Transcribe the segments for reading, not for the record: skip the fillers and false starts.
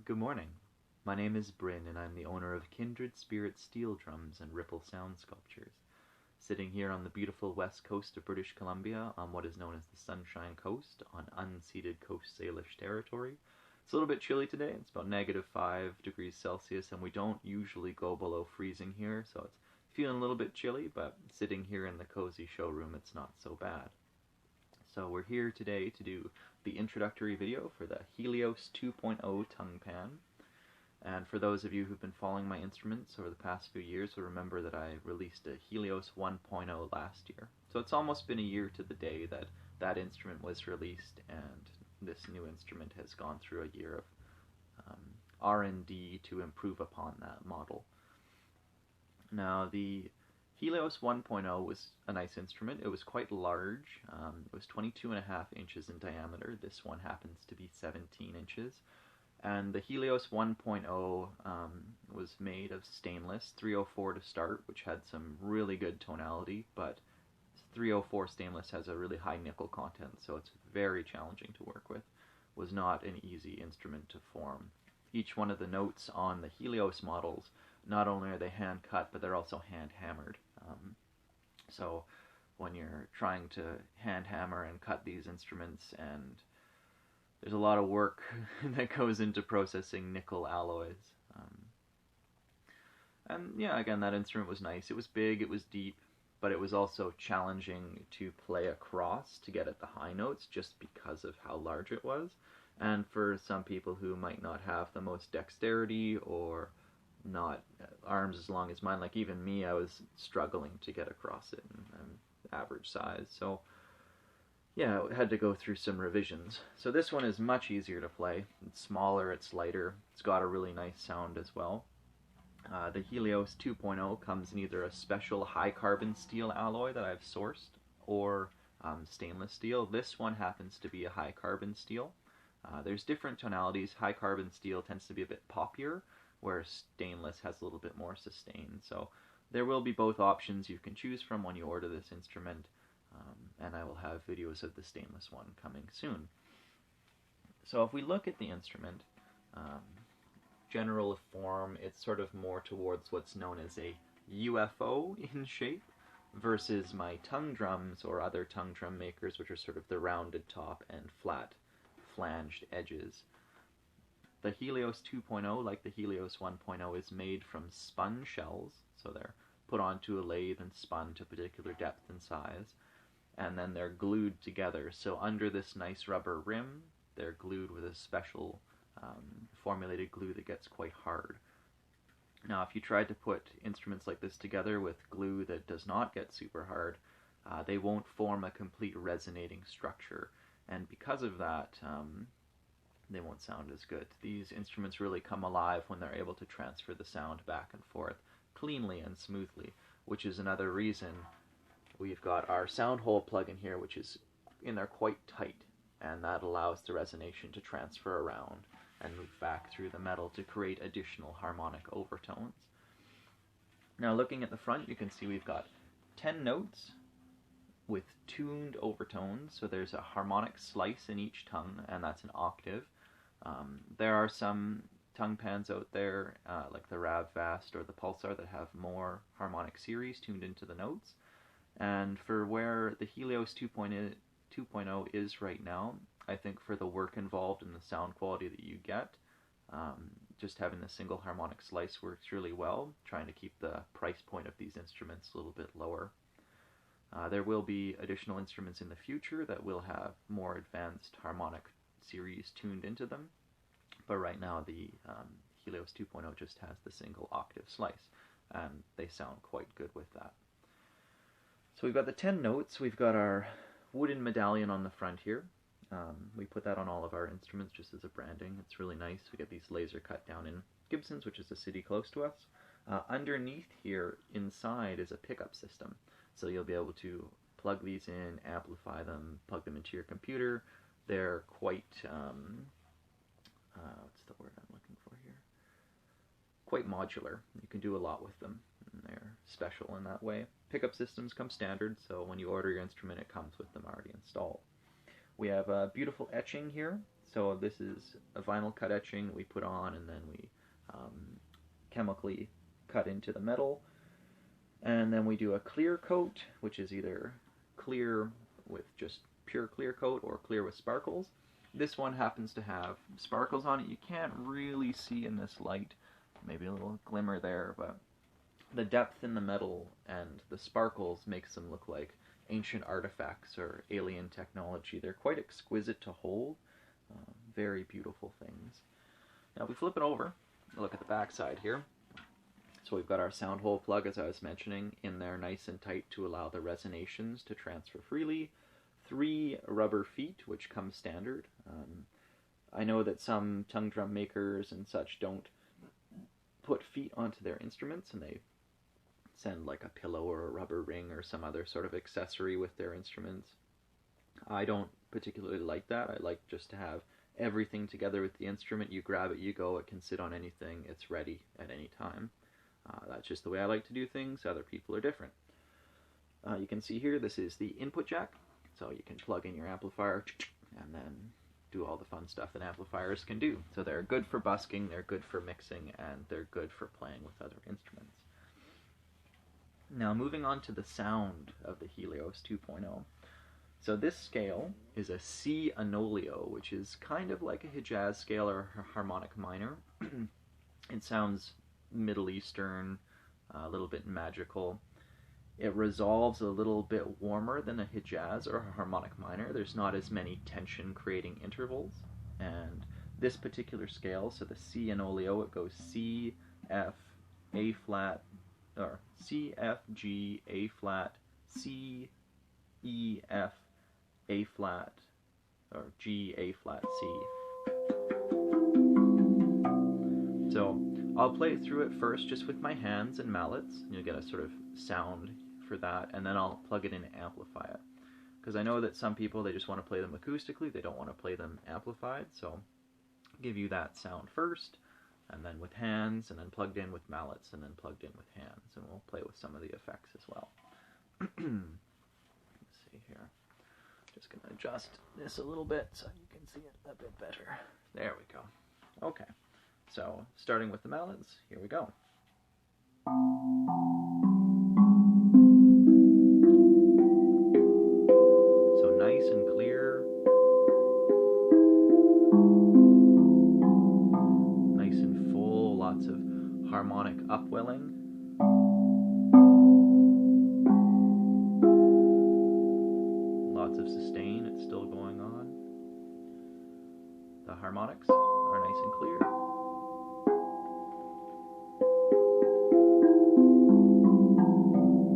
Good morning. My name is Bryn, and I'm the owner of Kindred Spirits steel drums and ripple sound sculptures. Sitting here on the beautiful west coast of British Columbia on what is known as the Sunshine Coast on unceded Coast Salish territory. It's a little bit chilly today. It's about -5 degrees Celsius, and we don't usually go below freezing here, so it's feeling a little bit chilly, but sitting here in the cozy showroom, it's not so bad. So we're here today to do the introductory video for the Helios 2.0 tonguepan. And for those of you who've been following my instruments over the past few years will remember that I released a Helios 1.0 last year. So it's almost been a year to the day that that instrument was released, and this new instrument has gone through a year of R&D to improve upon that model. Now, the Helios 1.0 was a nice instrument. It was quite large. It was 22.5 inches in diameter. This one happens to be 17 inches. And the Helios 1.0 was made of stainless, 304 to start, which had some really good tonality, but 304 stainless has a really high nickel content, so it's very challenging to work with. It was not an easy instrument to form. Each one of the notes on the Helios models, not only are they hand cut, but they're also hand hammered. So when you're trying to hand hammer and cut these instruments, and there's a lot of work that goes into processing nickel alloys. And yeah, again, that instrument was nice. It was big, it was deep, but it was also challenging to play across to get at the high notes just because of how large it was. And for some people who might not have the most dexterity or not arms as long as mine, like even me, I was struggling to get across it, and I'm average size. So yeah, I had to go through some revisions. So this one is much easier to play. It's smaller, it's lighter, it's got a really nice sound as well. The Helios 2.0 comes in either a special high carbon steel alloy that I've sourced or stainless steel. This one happens to be a high carbon steel. There's different tonalities. High carbon steel tends to be a bit poppier, where stainless has a little bit more sustain. So there will be both options you can choose from when you order this instrument, and I will have videos of the stainless one coming soon. So if we look at the instrument, general form, it's sort of more towards what's known as a UFO in shape, versus my tongue drums or other tongue drum makers, which are sort of the rounded top and flat flanged edges. The Helios 2.0, like the Helios 1.0, is made from spun shells, so they're put onto a lathe and spun to a particular depth and size, and then they're glued together. So under this nice rubber rim, they're glued with a special formulated glue that gets quite hard. Now, if you tried to put instruments like this together with glue that does not get super hard, they won't form a complete resonating structure, and because of that, they won't sound as good. These instruments really come alive when they're able to transfer the sound back and forth cleanly and smoothly, which is another reason we've got our sound hole plug in here, which is in there quite tight, and that allows the resonation to transfer around and move back through the metal to create additional harmonic overtones. Now, looking at the front, you can see we've got 10 notes with tuned overtones, so there's a harmonic slice in each tongue, and that's an octave. There are some tongue pans out there, like the Rav Vast or the Pulsar, that have more harmonic series tuned into the notes. And for where the Helios 2.0 is right now, I think for the work involved and the sound quality that you get, just having the single harmonic slice works really well, trying to keep the price point of these instruments a little bit lower. There will be additional instruments in the future that will have more advanced harmonic series tuned into them, but right now the Helios 2.0 just has the single octave slice, and they sound quite good with that. So we've got the 10 notes, we've got our wooden medallion on the front here. We put that on all of our instruments just as a branding. It's really nice. We get these laser cut down in Gibson's, which is a city close to us. Underneath here, inside, is a pickup system. So you'll be able to plug these in, amplify them, plug them into your computer. They're quite, what's the word I'm looking for here? Quite modular. You can do a lot with them. And they're special in that way. Pickup systems come standard, so when you order your instrument, it comes with them already installed. We have a beautiful etching here. So this is a vinyl cut etching we put on, and then we chemically cut into the metal. And then we do a clear coat, which is either clear with just pure clear coat or clear with sparkles. This one happens to have sparkles on it. You can't really see in this light, maybe a little glimmer there, but the depth in the metal and the sparkles makes them look like ancient artifacts or alien technology. They're quite exquisite to hold. Very beautiful things. Now if we flip it over, look at the back side here. So we've got our sound hole plug, as I was mentioning, in there nice and tight to allow the resonations to transfer freely. 3 rubber feet, which come standard. I know that some tongue drum makers and such don't put feet onto their instruments, and they send like a pillow or a rubber ring or some other sort of accessory with their instruments. I don't particularly like that. I like just to have everything together with the instrument. You grab it, you go, it can sit on anything, it's ready at any time. That's just the way I like to do things. Other people are different. You can see here, this is the input jack, so you can plug in your amplifier and then do all the fun stuff that amplifiers can do. So they're good for busking, they're good for mixing, and they're good for playing with other instruments. Now moving on to the sound of the Helios 2.0. So this scale is a C Anolio, which is kind of like a Hijaz scale or a harmonic minor. It sounds Middle Eastern, a little bit magical. It resolves a little bit warmer than a Hijaz or a harmonic minor. There's not as many tension creating intervals. And this particular scale, so the C Anolio, it goes C, F, A flat, or C, F, G, A flat, C, E, F, A flat, or G, A flat, C. So I'll play through it first just with my hands and mallets. You'll get a sort of sound for that, and then I'll plug it in and amplify it. Because I know that some people, they just want to play them acoustically, they don't want to play them amplified, so I'll give you that sound first, and then with hands, and then plugged in with mallets, and then plugged in with hands, and we'll play with some of the effects as well. Let's see here. Just going to adjust this a little bit so you can see it a bit better. There we go. Okay, so starting with the mallets, here we go. So nice and clear. Nice and full, lots of harmonic upwelling. Lots of sustain, it's still going on. The harmonics are nice and clear.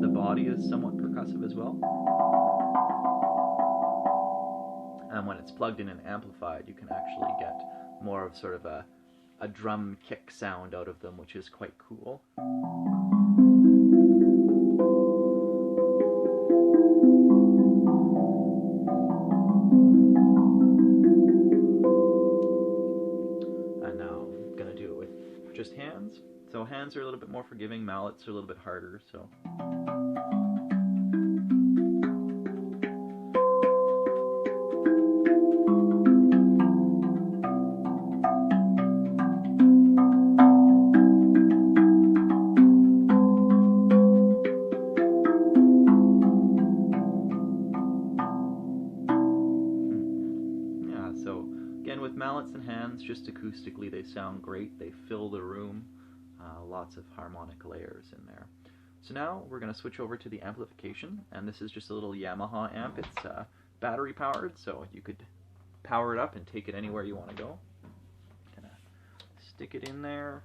The body is somewhat percussive as well. And when it's plugged in and amplified, you can actually get more of sort of a drum kick sound out of them, which is quite cool. And now I'm going to do it with just hands. So hands are a little bit more forgiving, mallets are a little bit harder, so... Mallets and hands, just acoustically, they sound great. They fill the room. Lots of harmonic layers in there. So now we're going to switch over to the amplification, and this is just a little Yamaha amp. It's battery powered, so you could power it up and take it anywhere you want to go. Gonna stick it in there.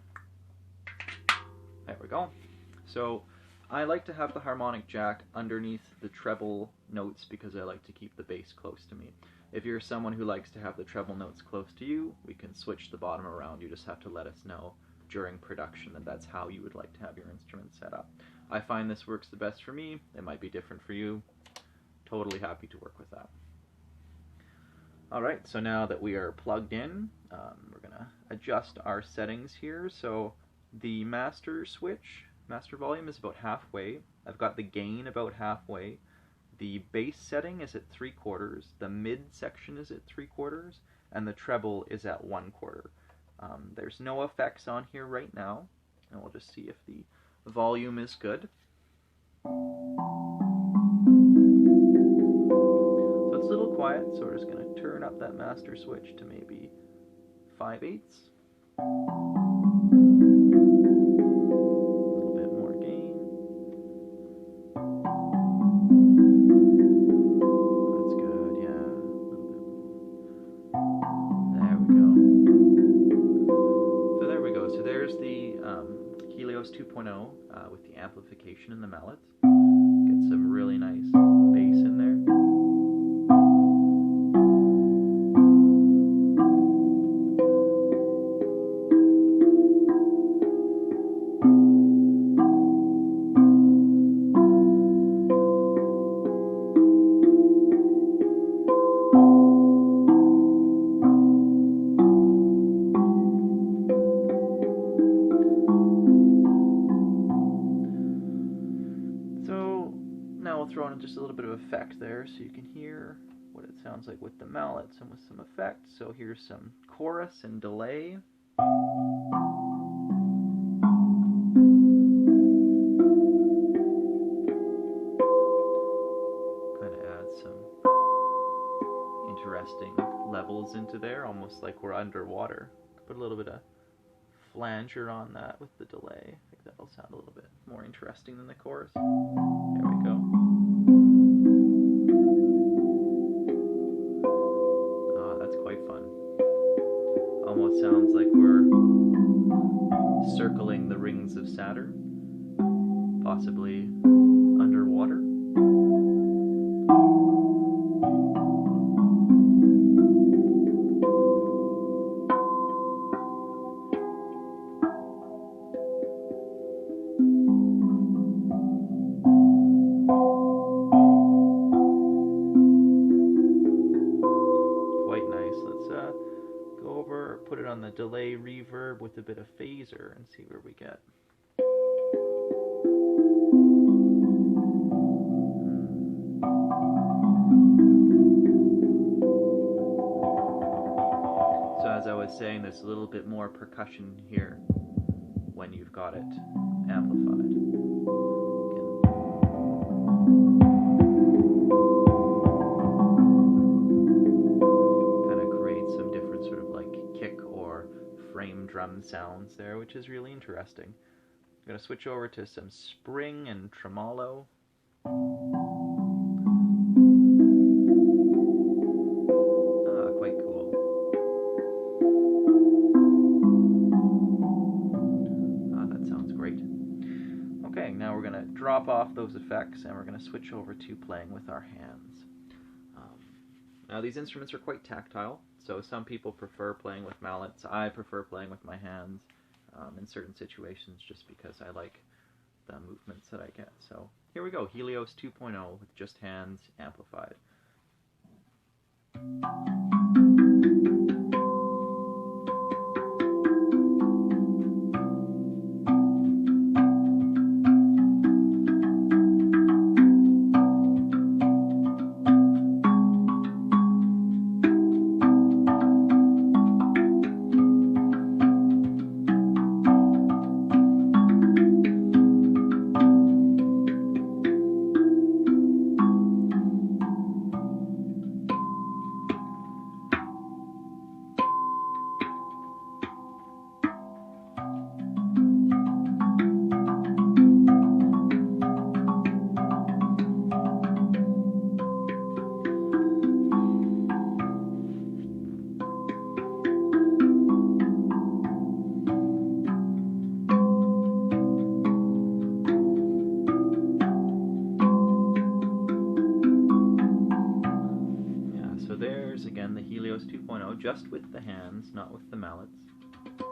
There we go. So I like to have the harmonic jack underneath the treble notes because I like to keep the bass close to me. If you're someone who likes to have the treble notes close to you, we can switch the bottom around. You just have to let us know during production that that's how you would like to have your instrument set up. I find this works the best for me. It might be different for you. Totally happy to work with that. Alright, so now that we are plugged in, we're going to adjust our settings here. So the master switch, master volume is about halfway. I've got the gain about halfway. The bass setting is at 3/4, the mid section is at 3/4, and the treble is at 1/4. There's no effects on here right now, and we'll just see if the volume is good. So it's a little quiet, so we're just going to turn up that master switch to maybe 5/8. A little bit more gain. That's good, yeah. A little bit more. There we go. So there we go. So there's the Helios 2.0 with the amplification in the mallet. Get some really nice bass in there. Throw in just a little bit of effect there so you can hear what it sounds like with the mallets and with some effect. So here's some chorus and delay. Kind of add some interesting levels into there, almost like we're underwater. Put a little bit of flanger on that with the delay. I think that'll sound a little bit more interesting than the chorus. There we go. Almost sounds like we're circling the rings of Saturn, possibly underwater. Put it on the delay reverb with a bit of phaser and see where we get. So as I was saying, there's a little bit more percussion here when you've got it amplified. Drum sounds there, which is really interesting. I'm going to switch over to some spring and tremolo. Quite cool. That sounds great. Okay, now we're going to drop off those effects and we're going to switch over to playing with our hands. Now these instruments are quite tactile. So some people prefer playing with mallets. I prefer playing with my hands in certain situations just because I like the movements that I get. So here we go, Helios 2.0 with just hands amplified. Again, the Helios 2.0, just with the hands, not with the mallets. Throw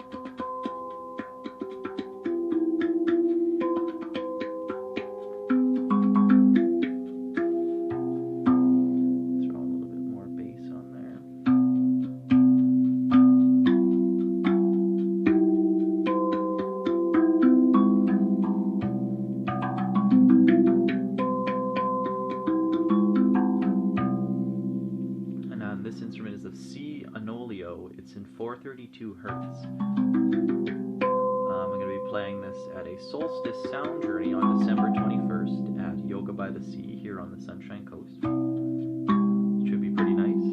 a little bit more bass on there. This instrument is a C anole Spirits. I'm going to be playing this at a Solstice Sound Journey on December 21st at Yoga by the Sea here on the Sunshine Coast. Should be pretty nice.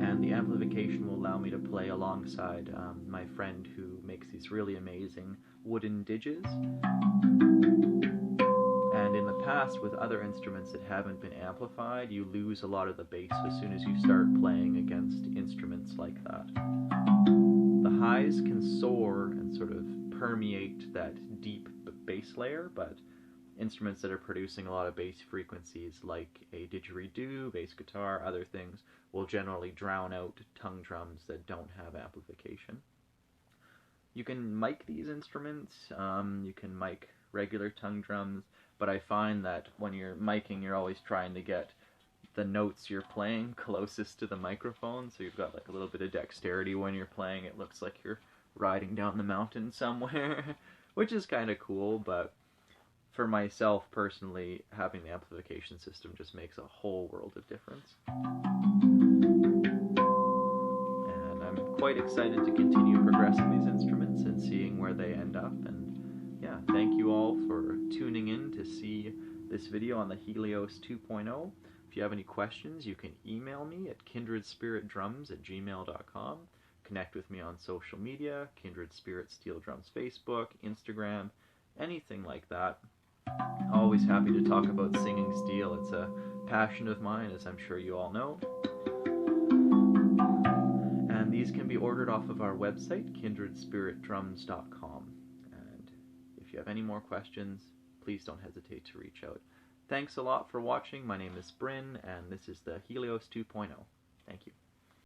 And the amplification will allow me to play alongside my friend who makes these really amazing wooden didges. And in the past, with other instruments that haven't been amplified, you lose a lot of the bass as soon as you start playing against instruments like that. The highs can soar and sort of permeate that deep bass layer, but instruments that are producing a lot of bass frequencies, like a didgeridoo, bass guitar, other things, will generally drown out tongue drums that don't have amplification. You can mic these instruments, you can mic regular tongue drums, but I find that when you're miking, you're always trying to get the notes you're playing closest to the microphone, so you've got like a little bit of dexterity when you're playing. It looks like you're riding down the mountain somewhere, which is kind of cool, but for myself personally, having the amplification system just makes a whole world of difference. And I'm quite excited to continue progressing these instruments and seeing where they end up. And yeah, thank you all for tuning in to see this video on the Helios 2.0. If you have any questions, you can email me at kindredspiritdrums@gmail.com. Connect with me on social media, Kindred Spirits Steel Drums Facebook, Instagram, anything like that. Always happy to talk about singing steel. It's a passion of mine, as I'm sure you all know. And these can be ordered off of our website, kindredspiritdrums.com. And if you have any more questions, please don't hesitate to reach out. Thanks a lot for watching. My name is Bryn, and this is the Helios 2.0. Thank you.